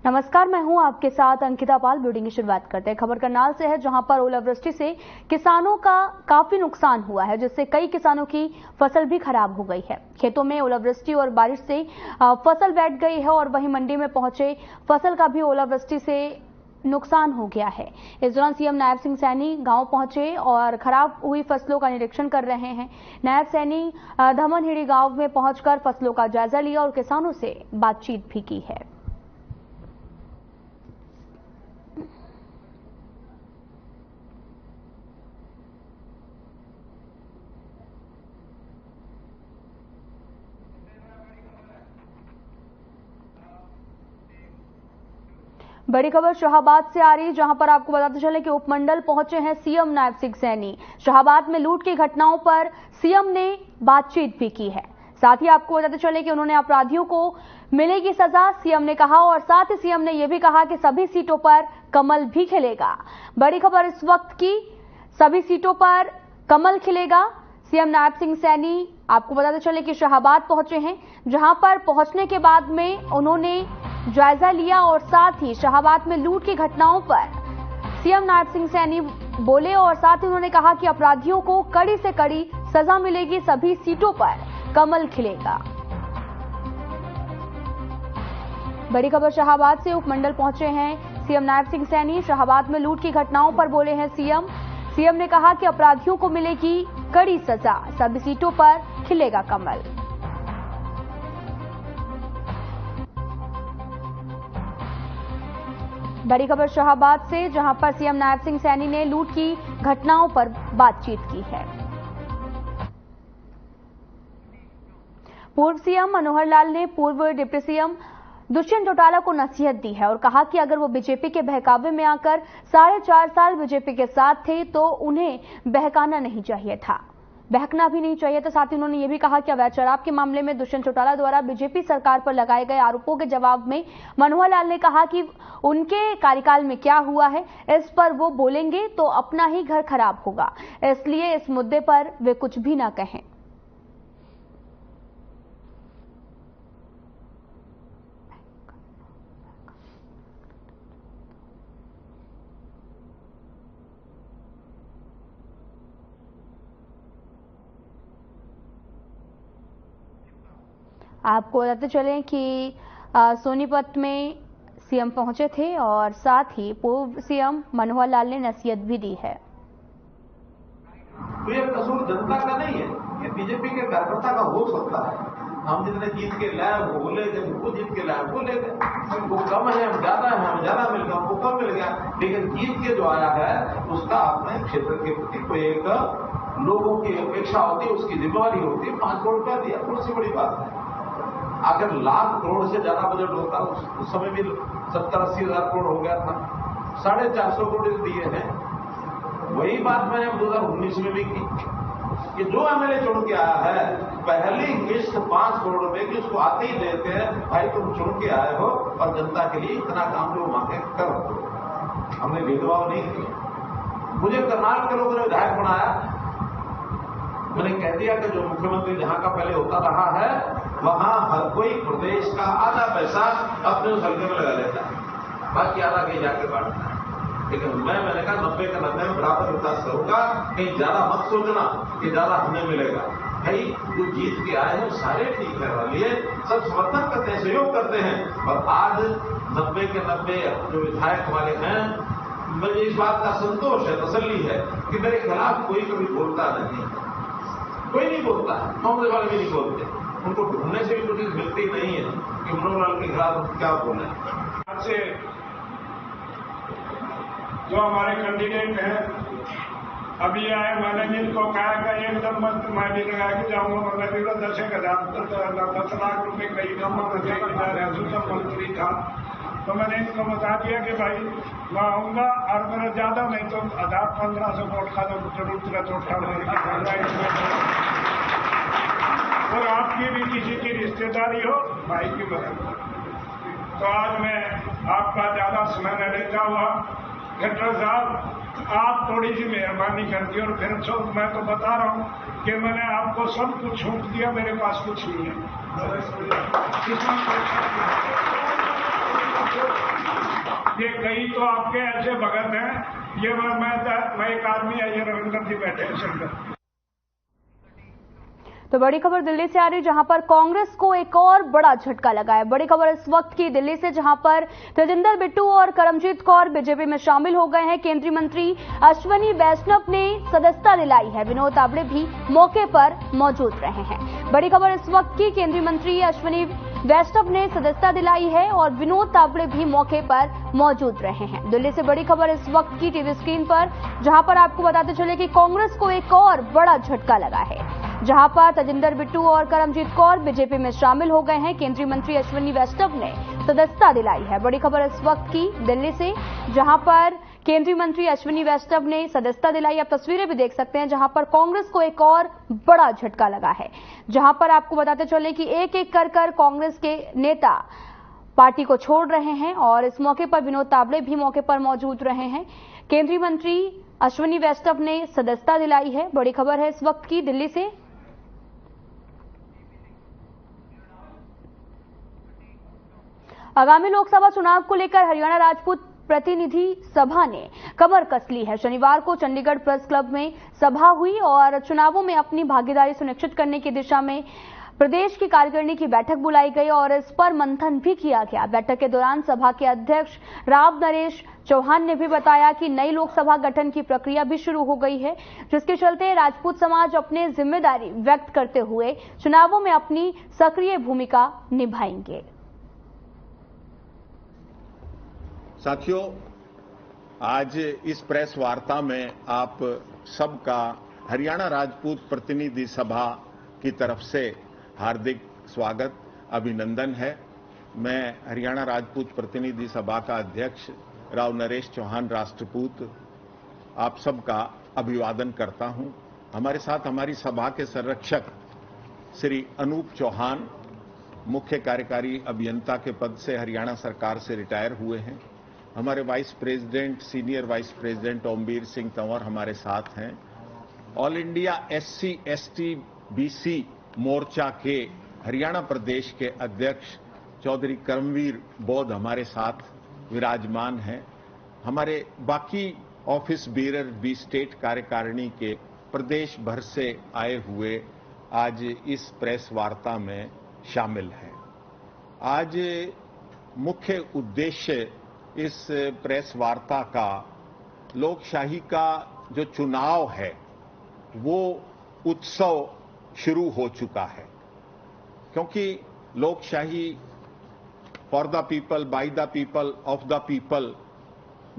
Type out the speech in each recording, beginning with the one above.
नमस्कार, मैं हूं आपके साथ अंकिता पाल। ब्यूटिंग की शुरुआत करते हैं। खबर करनाल से है, जहां पर ओलावृष्टि से किसानों का काफी नुकसान हुआ है, जिससे कई किसानों की फसल भी खराब हो गई है। खेतों में ओलावृष्टि और बारिश से फसल बैठ गई है और वहीं मंडी में पहुंचे फसल का भी ओलावृष्टि से नुकसान हो गया है। इस दौरान सीएम नायब सिंह सैनी गांव पहुंचे और खराब हुई फसलों का निरीक्षण कर रहे हैं। नायब सैनी धमनहिड़ी गांव में पहुंचकर फसलों का जायजा लिया और किसानों से बातचीत भी की है। बड़ी खबर शाहाबाद से आ रही, जहां पर आपको बताते चले कि उपमंडल पहुंचे हैं सीएम नायब सिंह सैनी। शाहाबाद में लूट की घटनाओं पर सीएम ने बातचीत भी की है। साथ ही आपको बताते चले कि उन्होंने अपराधियों को मिलेगी सजा, सीएम ने कहा, और साथ ही सीएम ने यह भी कहा कि सभी सीटों पर कमल भी खिलेगा। बड़ी खबर इस वक्त की, सभी सीटों पर कमल खिलेगा। सीएम नायब सिंह सैनी आपको बताते चले कि शाहाबाद पहुंचे हैं, जहां पर पहुंचने के बाद में उन्होंने जायजा लिया और साथ ही शाहाबाद में लूट की घटनाओं पर सीएम नायब सिंह सैनी बोले और साथ ही उन्होंने कहा कि अपराधियों को कड़ी से कड़ी सजा मिलेगी, सभी सीटों पर कमल खिलेगा। बड़ी खबर शाहाबाद से, उपमंडल पहुंचे हैं सीएम नायब सिंह सैनी। शाहाबाद में लूट की घटनाओं पर बोले हैं सीएम ने कहा कि अपराधियों को मिलेगी कड़ी सजा, सभी सीटों पर खिलेगा कमल। बड़ी खबर शाहाबाद से, जहां पर सीएम नायब सिंह सैनी ने लूट की घटनाओं पर बातचीत की है। पूर्व सीएम मनोहर लाल ने पूर्व डिप्टी सीएम दुष्यंत चौटाला को नसीहत दी है और कहा कि अगर वो बीजेपी के बहकावे में आकर 4.5 साल बीजेपी के साथ थे तो उन्हें बहकाना नहीं चाहिए था, बहकना भी नहीं चाहिए था। साथ ही उन्होंने ये भी कहा कि अवैध शराब के मामले में दुष्यंत चौटाला द्वारा बीजेपी सरकार पर लगाए गए आरोपों के जवाब में मनोहर लाल ने कहा कि उनके कार्यकाल में क्या हुआ है इस पर वो बोलेंगे तो अपना ही घर खराब होगा, इसलिए इस मुद्दे पर वे कुछ भी ना कहें। आपको बताते चलें कि सोनीपत में सीएम पहुंचे थे और साथ ही पूर्व सीएम मनोहर लाल ने नसीहत भी दी है। तो ये कसूर जनता का नहीं है, ये बीजेपी के कार्यकर्ता का हो सकता है। हम जितने जीत के लाए वो ले गए, वो जीत के लाए वो ले गए, वो कम है हम ज्यादा है, हम ज्यादा मिल गया, वो कम मिल गया, लेकिन जीत के जो आया है उसका अपने क्षेत्र के प्रति कोई एक लोगों की अपेक्षा होती है, उसकी जिम्मेवारी होती है। 5 करोड़ रुपया दिया, कौन सी बड़ी बात है। अगर लाख करोड़ से ज्यादा बजट होता उस समय भी 70-80 हजार करोड़ हो गया था, 450 करोड़ दिए हैं। वही बात मैंने 2019 में भी की कि जो एमएलए चुन के आया है पहली किस्त 5 करोड़ रुपए की उसको आते ही देते हैं, भाई तुम चुन के आए हो और जनता के लिए इतना काम जो मांगे कर दो। हमने भेदभाव नहीं किया। मुझे करनाल के लोगों ने विधायक बनाया, मैंने कह दिया कि जो मुख्यमंत्री जहां का पहले होता रहा है वहां हर कोई प्रदेश का आधा पैसा अपने उस हल्के में लगा लेता है, बाकी आधा कहीं जाके बांटता है। लेकिन मैंने कहा 90 का 90 में बराबर विकास करूंगा, कहीं ज्यादा मत सोचना कि ज्यादा हमें मिलेगा। भाई जो जीत के आए हैं सारे ठीक है वाले सब समर्थन करते हैं, सहयोग करते हैं, और आज 90 के 90 जो विधायक वाले हैं, मुझे इस बात का संतोष है, तसल्ली है कि मेरे खिलाफ कोई कभी बोलता नहीं, कोई नहीं बोलता है, कांग्रेस वाले भी नहीं बोलते। उनको ढूंढने से भी कुछ मिलती नहीं है कि मनोहर लाल के खिलाफ क्या बोले। से जो हमारे कैंडिडेट हैं अभी आए, मैंने इनको कहा कि एकदम मंत्र मानी लगा के जाऊंगा, मतलब 10 लाख रुपए कई काम मंत्री था। तो मैंने इनको बता दिया कि भाई मैं आऊंगा और मेरा ज्यादा नहीं तो 1500 वोट का जरूर तुरंत उठा, और आपकी भी किसी की रिश्तेदारी हो भाई की मदद। तो आज मैं आपका ज्यादा समय न लेता हुआ, खट्टर साहब आप थोड़ी सी मेहरबानी कर दी, और फिर मैं तो बता रहा हूँ कि मैंने आपको सब कुछ छूट दिया, मेरे पास कुछ नहीं है। ये कई तो आपके ऐसे भगत हैं, ये मैं एक आदमी है, ये रविंद्र जी बैठे हैं संगत। तो बड़ी खबर दिल्ली से आ रही, जहां पर कांग्रेस को एक और बड़ा झटका लगा है। बड़ी खबर इस वक्त की दिल्ली से, जहां पर तेजिंदर बिट्टू और करमजीत कौर बीजेपी में शामिल हो गए हैं। केंद्रीय मंत्री अश्विनी वैष्णव ने सदस्यता दिलाई है। विनोद तावड़े भी मौके पर मौजूद रहे हैं। बड़ी खबर इस वक्त की, केंद्रीय मंत्री अश्विनी वैष्णव ने सदस्यता दिलाई है और विनोद तावड़े भी मौके पर मौजूद रहे हैं। दिल्ली से बड़ी खबर इस वक्त की टीवी स्क्रीन पर, जहां पर आपको बताते चले कि कांग्रेस को एक और बड़ा झटका लगा है, जहां पर तेजिंदर बिट्टू और करमजीत कौर बीजेपी में शामिल हो गए हैं। केंद्रीय मंत्री अश्विनी वैष्णव ने सदस्यता दिलाई है। बड़ी खबर इस वक्त की दिल्ली से, जहां पर केंद्रीय मंत्री अश्विनी वैष्णव ने सदस्यता दिलाई। आप तस्वीरें भी देख सकते हैं, जहां पर कांग्रेस को एक और बड़ा झटका लगा है, जहां पर आपको बताते चले कि एक एक कर कांग्रेस के नेता पार्टी को छोड़ रहे हैं और इस मौके पर विनोद तावड़े भी मौके पर मौजूद रहे हैं। केंद्रीय मंत्री अश्विनी वैष्णव ने सदस्यता दिलाई है। बड़ी खबर है इस वक्त की दिल्ली से। आगामी लोकसभा चुनाव को लेकर हरियाणा राजपूत प्रतिनिधि सभा ने कमर कस ली है। शनिवार को चंडीगढ़ प्रेस क्लब में सभा हुई और चुनावों में अपनी भागीदारी सुनिश्चित करने की दिशा में प्रदेश की कार्यकारिणी की बैठक बुलाई गई और इस पर मंथन भी किया गया। बैठक के दौरान सभा के अध्यक्ष राव नरेश चौहान ने भी बताया कि नई लोकसभा गठन की प्रक्रिया भी शुरू हो गई है, जिसके चलते राजपूत समाज अपने जिम्मेदारी व्यक्त करते हुए चुनावों में अपनी सक्रिय भूमिका निभाएंगे। साथियों, आज इस प्रेस वार्ता में आप सबका हरियाणा राजपूत प्रतिनिधि सभा की तरफ से हार्दिक स्वागत, अभिनंदन है। मैं हरियाणा राजपूत प्रतिनिधि सभा का अध्यक्ष राव नरेश चौहान राष्ट्रपूत आप सबका अभिवादन करता हूं। हमारे साथ हमारी सभा के संरक्षक श्री अनूप चौहान मुख्य कार्यकारी अभियंता के पद से हरियाणा सरकार से रिटायर हुए हैं। हमारे vice president, senior vice president Omvir Singh Tanwar हमारे साथ हैं। All India SC ST BC Morcha के हरियाणा प्रदेश के अध्यक्ष चौधरी करमवीर बौद्ध हमारे साथ विराजमान हैं। हमारे बाकी ऑफिस बीरर भी स्टेट कार्यकारिणी के प्रदेश भर से आए हुए आज इस प्रेस वार्ता में शामिल हैं। आज मुख्य उद्देश्य इस प्रेस वार्ता का लोकशाही का जो चुनाव है वो उत्सव शुरू हो चुका है, क्योंकि लोकशाही for the people, by the people, of the people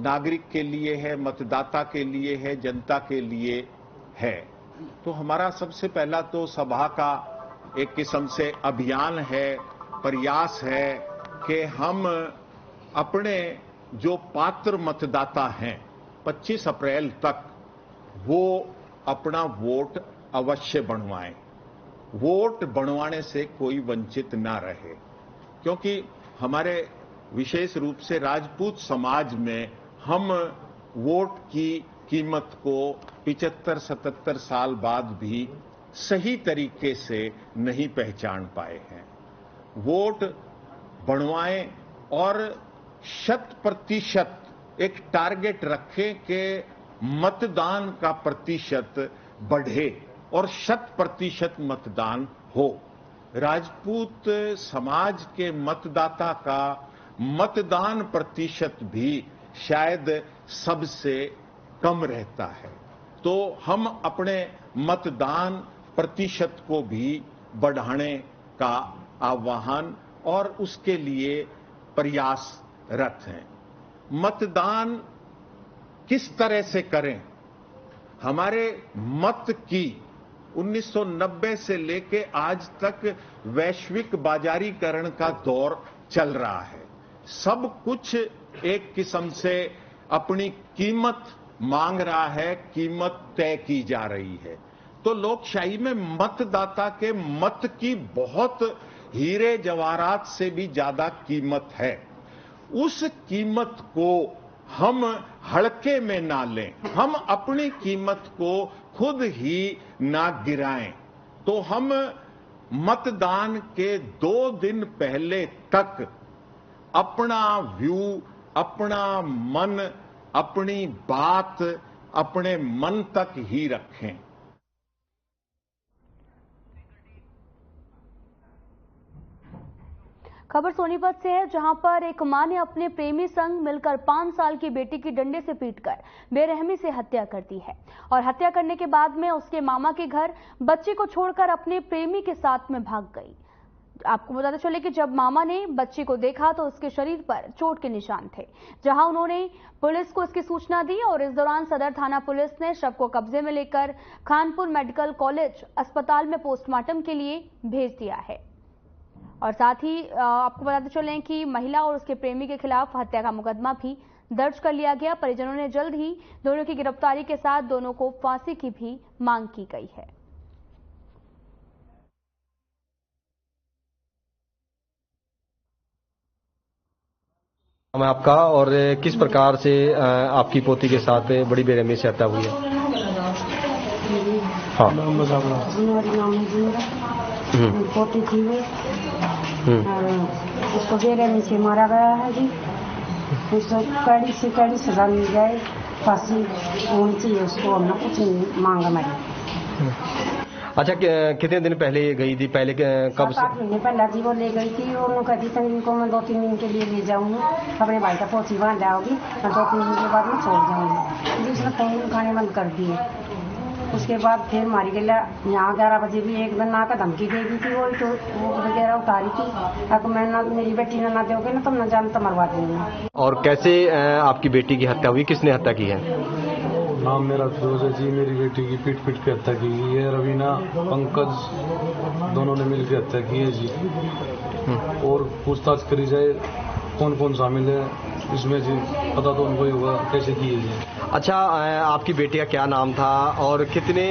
नागरिक के लिए है, मतदाता के लिए है, जनता के लिए है। तो हमारा सबसे पहला तो सभा का एक किस्म से अभियान है, प्रयास है कि हम अपने जो पात्र मतदाता हैं 25 अप्रैल तक वो अपना वोट अवश्य बनवाएं। वोट बनवाने से कोई वंचित ना रहे, क्योंकि हमारे विशेष रूप से राजपूत समाज में हम वोट की कीमत को 75-77 साल बाद भी सही तरीके से नहीं पहचान पाए हैं। वोट बनवाएं और 100% एक टारगेट रखें कि मतदान का प्रतिशत बढ़े और 100% मतदान हो। राजपूत समाज के मतदाता का मतदान प्रतिशत भी शायद सबसे कम रहता है, तो हम अपने मतदान प्रतिशत को भी बढ़ाने का आह्वान और उसके लिए प्रयासरत हैं। मतदान किस तरह से करें? हमारे मत की 1990 से लेके आज तक वैश्विक बाजारीकरण का दौर चल रहा है। सब कुछ एक किस्म से अपनी कीमत मांग रहा है, कीमत तय की जा रही है। तो लोकशाही में मतदाता के मत की बहुत हीरे जवाहरात से भी ज्यादा कीमत है। उस कीमत को हम हड़के में ना लें, हम अपनी कीमत को खुद ही ना गिराएं। तो हम मतदान के 2 दिन पहले तक अपना व्यू, अपना मन, अपनी बात अपने मन तक ही रखें। खबर सोनीपत से है, जहां पर एक मां ने अपने प्रेमी संग मिलकर 5 साल की बेटी की डंडे से पीटकर बेरहमी से हत्या कर दी है और हत्या करने के बाद में उसके मामा के घर बच्चे को छोड़कर अपने प्रेमी के साथ में भाग गई। आपको बताते चले कि जब मामा ने बच्चे को देखा तो उसके शरीर पर चोट के निशान थे, जहां उन्होंने पुलिस को इसकी सूचना दी और इस दौरान सदर थाना पुलिस ने शव को कब्जे में लेकर खानपुर मेडिकल कॉलेज अस्पताल में पोस्टमार्टम के लिए भेज दिया है। और साथ ही आपको बताते चलें कि महिला और उसके प्रेमी के खिलाफ हत्या का मुकदमा भी दर्ज कर लिया गया। परिजनों ने जल्द ही दोनों की गिरफ्तारी के साथ दोनों को फांसी की भी मांग की गई है। मैं आपका और किस प्रकार से आपकी पोती के साथ बड़ी बेरहमी से हत्या हुई है? हाँ, पोती थी वो, उसको बेरहमी से मारा गया है जी। उसको कड़ी से कड़ी सजा मिल जाए, फांसी होनी चाहिए उसको, हमने कुछ नहीं मांगा मैंने। अच्छा, कितने दिन पहले गई थी? पहले कब? 7-8 महीने पहले जी वो ले गई थी। उन्होंने कहती थी इनको मैं 2-3 दिन के लिए ले जाऊंगी, अपने भाई का पोती वहाँ जाओगी, मैं 2-3 दिन के बाद में छोड़ जाऊंगी। उसने फोन खाने बंद कर दिए। उसके बाद फिर मारी गला। यहाँ 11 बजे भी एक दिन ना का धमकी दे दी थी, वही तो वो वगैरह उतारी थी, अगर मैं ना मेरी बेटी ना दोगे ना तो न जान तो मरवा देंगे। और कैसे आपकी बेटी की हत्या हुई? किसने हत्या की है? नाम मेरा फिरोज है जी। मेरी बेटी की पीट पीट के हत्या की गई है। रवीना, पंकज दोनों ने मिलकर हत्या की है जी। और पूछताछ करी जाए कौन कौन शामिल है इसमें जी, पता तो उनको ही होगा कैसे की है जी। अच्छा, आपकी बेटी का क्या नाम था और कितने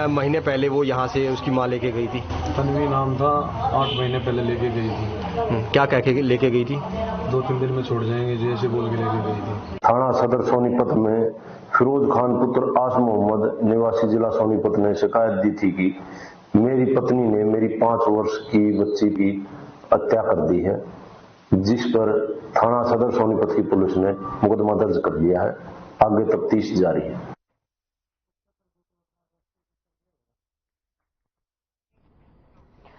महीने पहले वो यहाँ से उसकी माँ लेके गई थी? तन्वी नाम था, 8 महीने पहले लेके गई थी। क्या कह के लेके गई थी? 2-3 दिन में छोड़ जाएंगे जी, ऐसे बोल के लेके गई थी। थाना सदर सोनीपत में फिरोज खान पुत्र आस मोहम्मद निवासी जिला सोनीपत ने शिकायत दी थी कि मेरी पत्नी ने मेरी 5 वर्ष की बच्ची की हत्या कर दी है, जिस पर थाना सदर सोनीपत की पुलिस ने मुकदमा दर्ज कर लिया है। आगे तफ्तीश जारी है।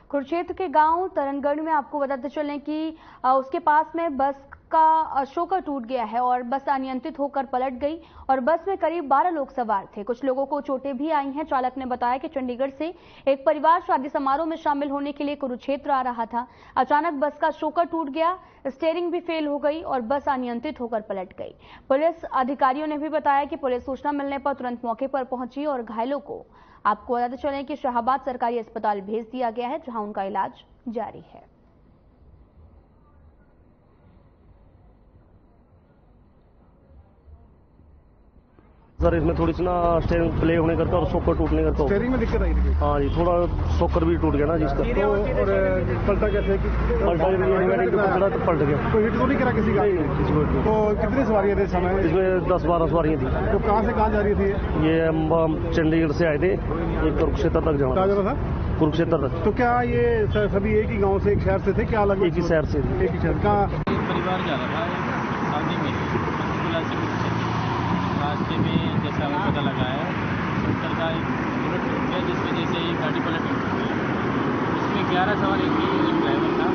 कुरुक्षेत्र के गांव तरनगढ़ में आपको बताते चलें कि उसके पास में बस का शोकर टूट गया है और बस अनियंत्रित होकर पलट गई और बस में करीब 12 लोग सवार थे। कुछ लोगों को चोटें भी आई हैं। चालक ने बताया कि चंडीगढ़ से एक परिवार शादी समारोह में शामिल होने के लिए कुरुक्षेत्र आ रहा था। अचानक बस का शोकर टूट गया, स्टीयरिंग भी फेल हो गई और बस अनियंत्रित होकर पलट गई। पुलिस अधिकारियों ने भी बताया कि पुलिस सूचना मिलने पर तुरंत मौके पर पहुंची और घायलों को आपको बताते चलें कि शाहबाद सरकारी अस्पताल भेज दिया गया है, जहां उनका इलाज जारी है। सर, इसमें थोड़ी सी ना स्टीयरिंग प्ले होने करता और शॉकर टूटने करता। स्टीयरिंग में दिक्कत आई थी? हाँ जी, थोड़ा शॉकर भी टूट गया ना जिसका। तो और पलटा कैसे? पलटा तो पलट गया। कोई हिट तो नहीं करा किसी का? तो कितनी सवारियां थी समय? इसमें 10-12 सवारियां थी। तो कहाँ से कहाँ जा रही थी? ये हम चंडीगढ़ से आए थे, एक कुरुक्षेत्र तक जाना। कहाँ जाना था? कुरुक्षेत्र तक। तो क्या ये सभी एक ही गाँव से, एक शहर से थे? क्या अलग? एक ही शहर से। एक ही शहर। कहाँ परिवार जा रहा था शादी में रास्ते में, जैसा हमें पता लगा है शंकर का एक बुलेट टूट गया, जिस वजह से ये गाड़ी पलट गई। इसमें 11 सवार एक ड्राइवर था,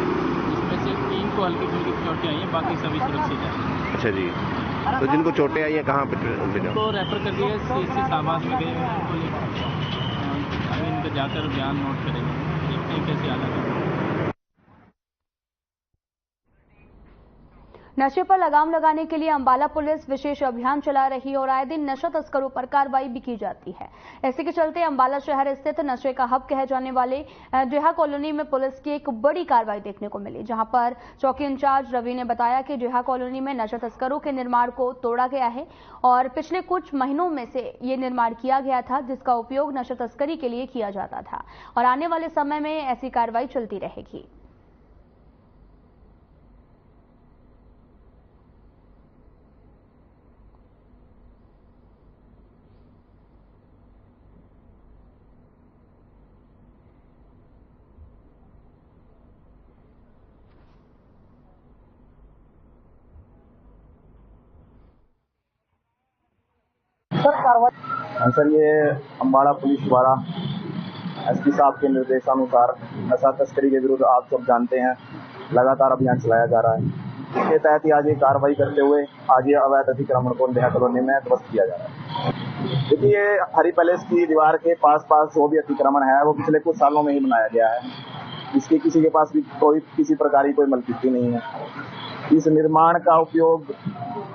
जिसमें से 3 को हल्की फुल्की चोटें आई हैं, बाकी सभी सुरक्षित हैं। अच्छा जी, तो जिनको चोटें आई हैं कहाँ पे? तो रेफर कर दिया, CHC शाहबाद में गए हैं। अभी इनका जाकर बयान नोट करेंगे, देखते हैं कैसे हालत है। नशे पर लगाम लगाने के लिए अंबाला पुलिस विशेष अभियान चला रही है और आए दिन नशा तस्करों पर कार्रवाई भी की जाती है। इसी के चलते अंबाला शहर स्थित नशे का हब कहे जाने वाले डेहा कॉलोनी में पुलिस की एक बड़ी कार्रवाई देखने को मिली, जहां पर चौकी इंचार्ज रवि ने बताया कि डेहा कॉलोनी में नशा तस्करों के निर्माण को तोड़ा गया है और पिछले कुछ महीनों में से ये निर्माण किया गया था, जिसका उपयोग नशा तस्करी के लिए किया जाता था और आने वाले समय में ऐसी कार्रवाई चलती रहेगी। सर, ये अम्बाड़ा पुलिस द्वारा एसपी साहब के निर्देशानुसार नशा तस्करी के विरुद्ध आप सब जानते हैं लगातार अभियान चलाया जा रहा है। इसके तहत ही आज ये कार्रवाई करते हुए आज ये अवैध अतिक्रमण को नेहा कॉलोनी में ध्वस्त किया जा रहा है। देखिए, ये हरी पैलेस की दीवार के पास जो भी अतिक्रमण है वो पिछले कुछ सालों में ही बनाया गया है। इसके किसी के पास भी किसी प्रकार की कोई मलकिती नहीं है। इस निर्माण का उपयोग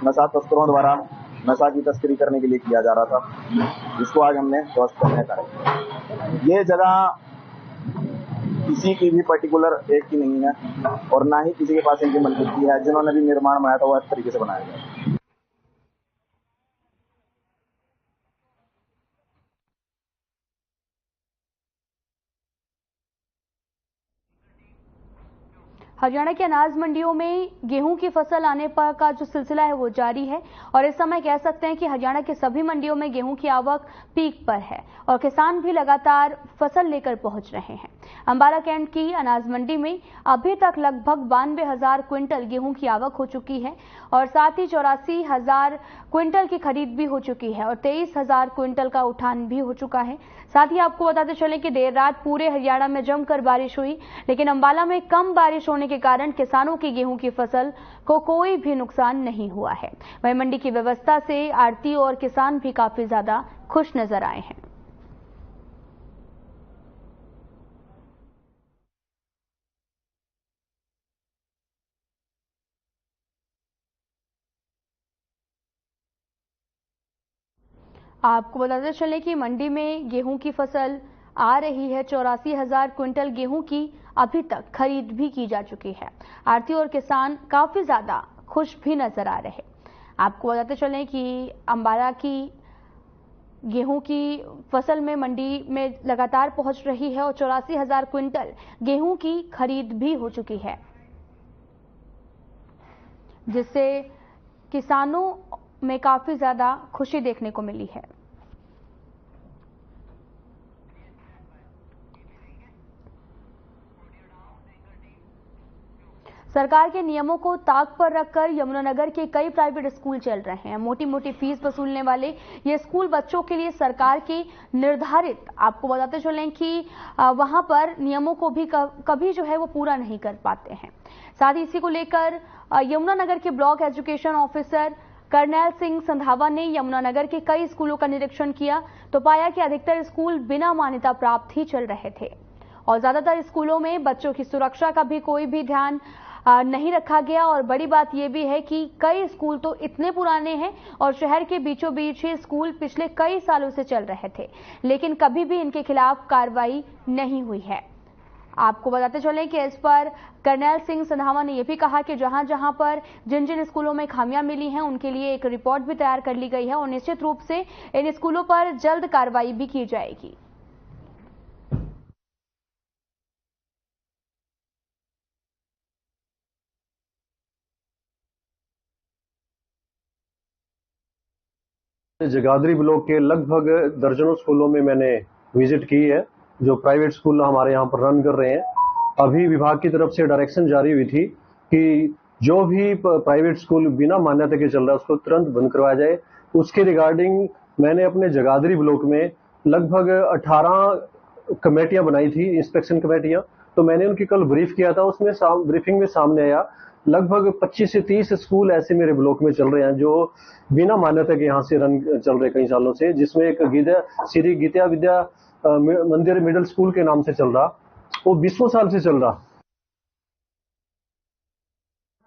नशा तस्करों द्वारा नशा की तस्करी करने के लिए किया जा रहा था, जिसको आज हमने ध्वस्त करने का है। ये जगह किसी की भी पर्टिकुलर एक की नहीं है और ना ही किसी के पास इनकी मलकिती है। जिन्होंने भी निर्माण बनाया था वो इस तरीके से बनाया गया। हरियाणा के अनाज मंडियों में गेहूं की फसल आने पर का जो सिलसिला है वो जारी है और इस समय कह सकते हैं कि हरियाणा के सभी मंडियों में गेहूं की आवक पीक पर है और किसान भी लगातार फसल लेकर पहुंच रहे हैं। अंबाला कैंट की अनाज मंडी में अभी तक लगभग 92,000 क्विंटल गेहूं की आवक हो चुकी है और साथ ही 84,000 क्विंटल की खरीद भी हो चुकी है और 23,000 क्विंटल का उठान भी हो चुका है। साथ ही आपको बताते चलें कि देर रात पूरे हरियाणा में जमकर बारिश हुई, लेकिन अंबाला में कम बारिश होने के कारण किसानों की गेहूं की फसल को कोई भी नुकसान नहीं हुआ है। वहीं मंडी की व्यवस्था से आढ़ती और किसान भी काफी ज्यादा खुश नजर आए हैं। आपको बताते चलें कि मंडी में गेहूं की फसल आ रही है। 84,000 क्विंटल गेहूं की अभी तक खरीद भी की जा चुकी है। आढ़ती और किसान काफी ज्यादा खुश भी नजर आ रहे। आपको बताते चलें कि अंबाला की गेहूं की फसल में मंडी में लगातार पहुंच रही है और 84,000 क्विंटल गेहूं की खरीद भी हो चुकी है, जिससे किसानों में काफी ज्यादा खुशी देखने को मिली है। सरकार के नियमों को ताक पर रखकर यमुनानगर के कई प्राइवेट स्कूल चल रहे हैं। मोटी मोटी फीस वसूलने वाले ये स्कूल बच्चों के लिए सरकार के निर्धारित, आपको बताते चलें कि वहां पर नियमों को भी कभी जो है वो पूरा नहीं कर पाते हैं। साथ ही इसी को लेकर यमुनानगर के block education officer Karnail Singh Sandhawa ने यमुनानगर के कई स्कूलों का निरीक्षण किया तो पाया कि अधिकतर स्कूल बिना मान्यता प्राप्त ही चल रहे थे और ज्यादातर स्कूलों में बच्चों की सुरक्षा का भी कोई भी ध्यान नहीं रखा गया। और बड़ी बात यह भी है कि कई स्कूल तो इतने पुराने हैं और शहर के बीचों बीच ही स्कूल पिछले कई सालों से चल रहे थे, लेकिन कभी भी इनके खिलाफ कार्रवाई नहीं हुई है। आपको बताते चलें कि इस पर करनैल सिंह संधावा ने यह भी कहा कि जहां जहां पर जिन जिन स्कूलों में खामियां मिली हैं उनके लिए एक रिपोर्ट भी तैयार कर ली गई है और निश्चित रूप से इन स्कूलों पर जल्द कार्रवाई भी की जाएगी। जगाधरी ब्लॉक के लगभग दर्जनों स्कूलों में मैंने विजिट की है, जो प्राइवेट स्कूल हमारे यहाँ पर रन कर रहे हैं। अभी विभाग की तरफ से डायरेक्शन जारी हुई थी कि जो भी प्राइवेट स्कूल बिना मान्यता के चल रहा है उसको तुरंत बंद करवाया जाए। उसके रिगार्डिंग मैंने अपने जगाधरी ब्लॉक में लगभग 18 कमेटियां बनाई थी, इंस्पेक्शन कमेटियां। तो मैंने उनकी कल ब्रीफ किया था, उसमें ब्रीफिंग में सामने आया लगभग 25 से 30 स्कूल ऐसे मेरे ब्लॉक में चल रहे हैं जो बिना मान्यता के यहाँ से रन चल रहे कई सालों से, जिसमें एक श्री गीता विद्या मंदिर मिडिल स्कूल के नाम से चल रहा, वो 20 साल से चल रहा।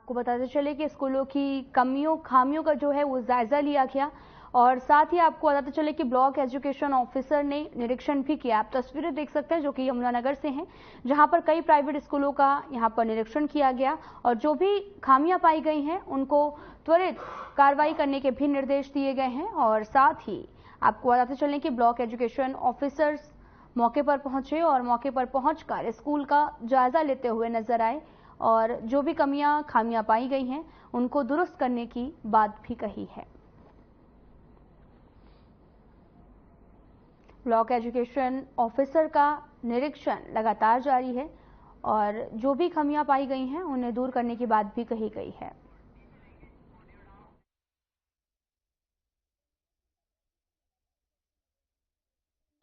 आपको बताते चले कि स्कूलों की कमियों खामियों का जो है वो जायजा लिया गया और साथ ही आपको बताते चले कि ब्लॉक एजुकेशन ऑफिसर ने निरीक्षण भी किया। आप तस्वीरें देख सकते हैं जो कि यमुनानगर से हैं, जहां पर कई प्राइवेट स्कूलों का यहां पर निरीक्षण किया गया और जो भी खामियां पाई गई हैं उनको त्वरित कार्रवाई करने के भी निर्देश दिए गए हैं। और साथ ही आपको बताते चलें कि ब्लॉक एजुकेशन ऑफिसर्स मौके पर पहुंचे और मौके पर पहुंचकर स्कूल का जायजा लेते हुए नजर आए और जो भी खामियां पाई गई हैं उनको दुरुस्त करने की बात भी कही है। ब्लॉक एजुकेशन ऑफिसर का निरीक्षण लगातार जारी है और जो भी खामियां पाई गई हैं उन्हें दूर करने की बात भी कही गई है।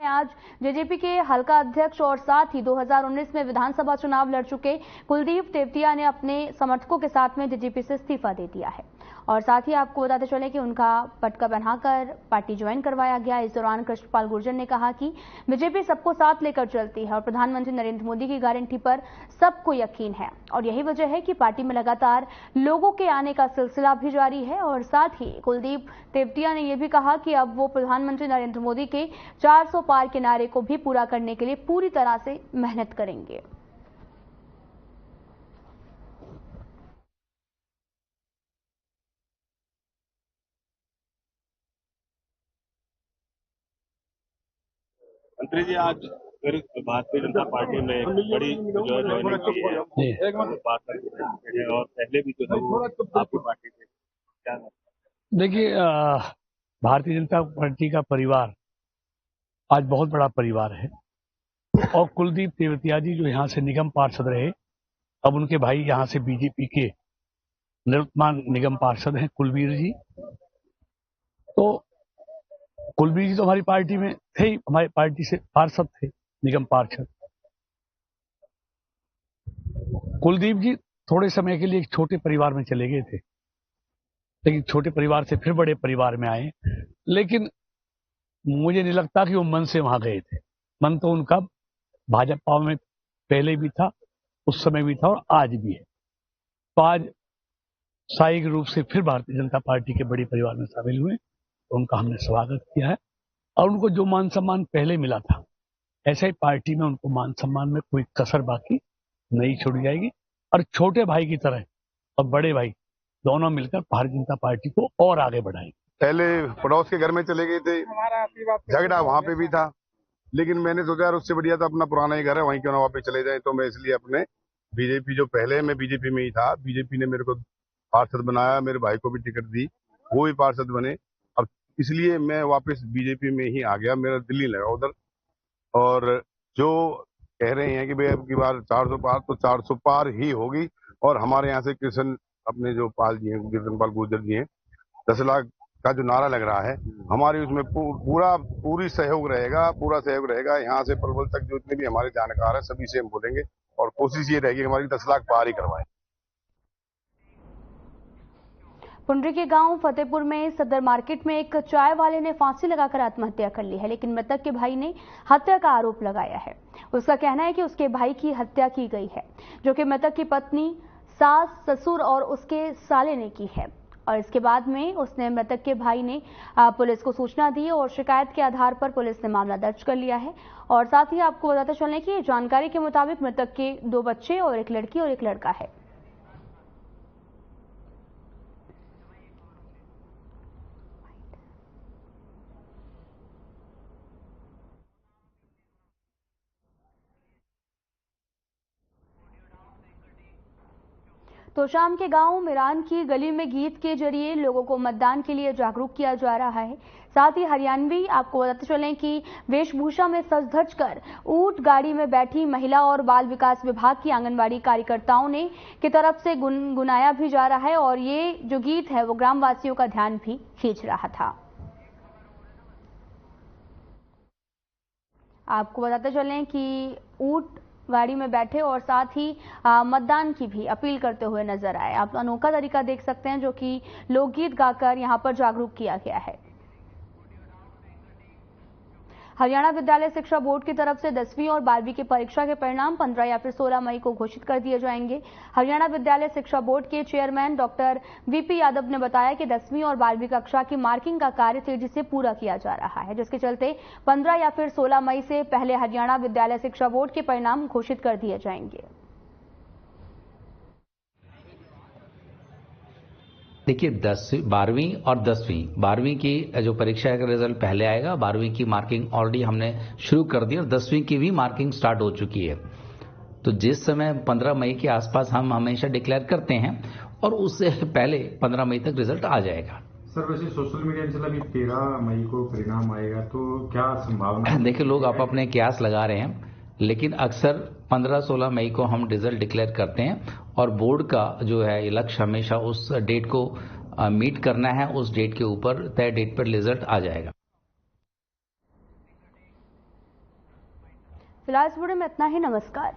आज जेजेपी के हल्का अध्यक्ष और साथ ही 2019 में विधानसभा चुनाव लड़ चुके कुलदीप तेवतिया ने अपने समर्थकों के साथ में जेजेपी से इस्तीफा दे दिया है। और साथ ही आपको बताते चले कि उनका पटका बनाकर पार्टी ज्वाइन करवाया गया। इस दौरान कृष्णपाल गुर्जर ने कहा कि बीजेपी सबको साथ लेकर चलती है और प्रधानमंत्री नरेंद्र मोदी की गारंटी पर सबको यकीन है और यही वजह है कि पार्टी में लगातार लोगों के आने का सिलसिला भी जारी है। और साथ ही कुलदीप तेवतिया ने यह भी कहा कि अब वो प्रधानमंत्री नरेंद्र मोदी के 400 पार के नारे को भी पूरा करने के लिए पूरी तरह से मेहनत करेंगे। मंत्री जी, आज फिर भारतीय जनता पार्टी में एक बड़ी जो है ज्वाइनिंग की है, बात है और पहले भी जो है वो आपकी पार्टी से क्या? देखिए, भारतीय जनता पार्टी का परिवार आज बहुत बड़ा परिवार है और कुलदीप तेवतिया जी जो यहाँ से निगम पार्षद रहे, अब उनके भाई यहाँ से बीजेपी के निवर्तमान निगम पार्षद हैं कुलवीर जी। तो कुलवीर जी तो हमारी पार्टी में थे ही, हमारी पार्टी से पार्षद थे, निगम पार्षद। कुलदीप जी थोड़े समय के लिए एक छोटे परिवार में चले गए थे, लेकिन छोटे परिवार से फिर बड़े परिवार में आए। लेकिन मुझे नहीं लगता कि वो मन से वहां गए थे। मन तो उनका भाजपा में पहले भी था, उस समय भी था और आज भी है। तो आज सामूहिक रूप से फिर भारतीय जनता पार्टी के बड़े परिवार में शामिल हुए, तो उनका हमने स्वागत किया है और उनको जो मान सम्मान पहले मिला था, ऐसे ही पार्टी में उनको मान सम्मान में कोई कसर बाकी नहीं छोड़ी जाएगी। और छोटे भाई की तरह और बड़े भाई दोनों मिलकर भारतीय जनता पार्टी को और आगे बढ़ाएंगे। पहले पड़ोस के घर में चले गए थे, झगड़ा वहां पे भी था, लेकिन मैंने सोचा यार उससे बढ़िया तो अपना पुराना ही घर है, वहीं क्यों ना वापस चले जाए। तो मैं इसलिए अपने बीजेपी, जो पहले मैं बीजेपी में ही था, बीजेपी ने मेरे को पार्षद बनाया, मेरे भाई को भी टिकट दी, वो भी पार्षद बने, और इसलिए मैं वापस बीजेपी में ही आ गया। मेरा दिल नहीं लगा उधर। और जो कह रहे हैं कि भाई अब की बार 400 पार, तो 400 पार ही होगी। और हमारे यहाँ से कृष्ण अपने जो पाल जी हैं, कृष्णपाल गुर्जर जी हैं, 10 लाख का जो नारा लग रहा है, हमारी उसमें पूरी सहयोग रहेगा, पूरा सहयोग रहेगा। यहाँ से पलवल तक जो इतने भी हमारे जानकार हैं, सभी से हम बोलेंगे और कोशिश ये रहेगी हमारी 10 लाख पार ही करवाएं। पुंडरी के गांव फतेहपुर में सदर मार्केट में एक चाय वाले ने फांसी लगाकर आत्महत्या कर ली है, लेकिन मृतक के भाई ने हत्या का आरोप लगाया है। उसका कहना है कि उसके भाई की हत्या की गई है, जो कि मृतक की पत्नी, सास, ससुर और उसके साले ने की है। और इसके बाद में उसने मृतक के भाई ने पुलिस को सूचना दी और शिकायत के आधार पर पुलिस ने मामला दर्ज कर लिया है। और साथ ही आपको बताते चलें कि जानकारी के मुताबिक मृतक के 2 बच्चे और एक लड़की और एक लड़का है। तो शाम के गांव मिरान की गली में गीत के जरिए लोगों को मतदान के लिए जागरूक किया जा रहा है। साथ ही हरियाणवी आपको बताते चलें कि वेशभूषा में सज धज कर ऊंट गाड़ी में बैठी महिला और बाल विकास विभाग की आंगनबाड़ी कार्यकर्ताओं ने की तरफ से गुनगुनाया भी जा रहा है और ये जो गीत है वो ग्रामवासियों का ध्यान भी खींच रहा था। आपको बताते चलें कि ऊंट गाड़ी में बैठे और साथ ही मतदान की भी अपील करते हुए नजर आए। आप अनोखा तरीका देख सकते हैं जो कि लोकगीत गाकर यहां पर जागरूक किया गया है। हरियाणा विद्यालय शिक्षा बोर्ड की तरफ से 10वीं और 12वीं की परीक्षा के परिणाम 15 या फिर 16 मई को घोषित कर दिए जाएंगे। हरियाणा विद्यालय शिक्षा बोर्ड के चेयरमैन डॉक्टर वीपी यादव ने बताया कि 10वीं और 12वीं कक्षा की मार्किंग का कार्य तेजी से पूरा किया जा रहा है, जिसके चलते 15 या फिर 16 मई से पहले हरियाणा विद्यालय शिक्षा बोर्ड के परिणाम घोषित कर दिए जाएंगे। देखिए 12वीं और 12वीं की जो परीक्षा का रिजल्ट पहले आएगा। 12वीं की मार्किंग ऑलरेडी हमने शुरू कर दी और 10वीं की भी मार्किंग स्टार्ट हो चुकी है। तो जिस समय 15 मई के आसपास हम हमेशा डिक्लेयर करते हैं और उससे पहले 15 मई तक रिजल्ट आ जाएगा। सर वैसे सोशल मीडिया में चला भी 13 मई को परिणाम आएगा, तो क्या संभावना? देखिए लोग आप अपने कयास लगा रहे हैं, लेकिन अक्सर 15-16 मई को हम रिजल्ट डिक्लेयर करते हैं और बोर्ड का जो है लक्ष्य हमेशा उस डेट को मीट करना है। उस डेट के ऊपर तय डेट पर रिजल्ट आ जाएगा। फिलहाल इस वीडियो में इतना ही। नमस्कार।